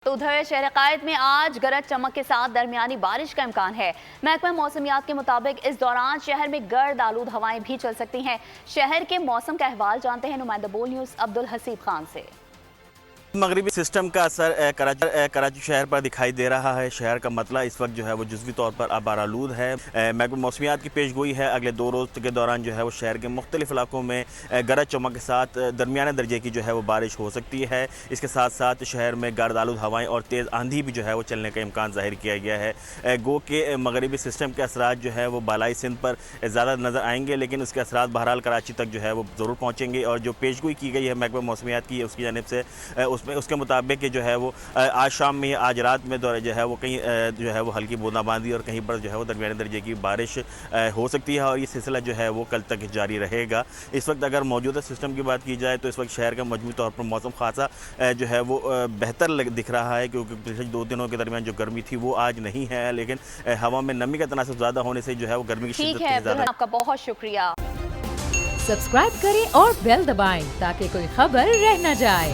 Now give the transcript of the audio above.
تو ادھر شہر قائد میں آج گرج چمک کے ساتھ درمیانی بارش کا امکان ہے۔ محکمہ موسمیات کے مطابق اس دوران شہر میں گرد آلود ہوائیں بھی چل سکتی ہیں۔ شہر کے موسم کا احوال جانتے ہیں نمائندہ بول نیوز عبدالحسیب خان سے۔ مغربی سسٹم کا اثر کراچی شہر پر دکھائی دے رہا ہے۔ شہر کا مطلع اس وقت جو ہے وہ جزوی طور پر آبار آلود ہے۔ محکمہ موسمیات کی پیش گوئی ہے اگلے 2 روز کے دوران جو ہے وہ شہر کے مختلف علاقوں میں گرج چمک کے ساتھ درمیانے درجے کی جو ہے وہ بارش ہو سکتی ہے۔ اس کے ساتھ ساتھ شہر میں گرد آلود ہوائیں اور تیز آندھی بھی جو ہے وہ چلنے کا امکان ظاہر کیا گیا ہے۔ گو کہ مغربی سسٹم کے اثرات جو ہے وہ بالائی سندھ پر زیادہ نظر آئیں گے، لیکن اس کے اثرات بہرحال کراچی تک جو ہے وہ ضرور پہنچیں گے، اور جو پیش گوئی کی گئی ہے محکمہ موسمیات کی اس کی جانب سے اس کے مطابق کہ جو ہے وہ آج شام میں آج رات میں جو ہے وہ کہیں جو ہے وہ ہلکی بوندا باندی اور کہیں پر جو ہے وہ درمیانے درجے کی بارش ہو سکتی ہے، اور یہ سلسلہ جو ہے وہ کل تک جاری رہے گا۔ اس وقت اگر موجودہ سسٹم کی بات کی جائے تو اس وقت شہر کا مجموعی طور پر موسم خاصا جو ہے وہ بہتر دکھ رہا ہے، کیونکہ پچھلے 2 دنوں کے درمیان جو گرمی تھی وہ آج نہیں ہے، لیکن ہوا میں نمی کا تناسب زیادہ ہونے سے جو ہے وہ گرمی کی شدت زیادہ۔ آپ کا بہت شکریہ۔ سبسکرائب کریں اور بیل دبائیں تاکہ کوئی خبر رہ نہ جائے۔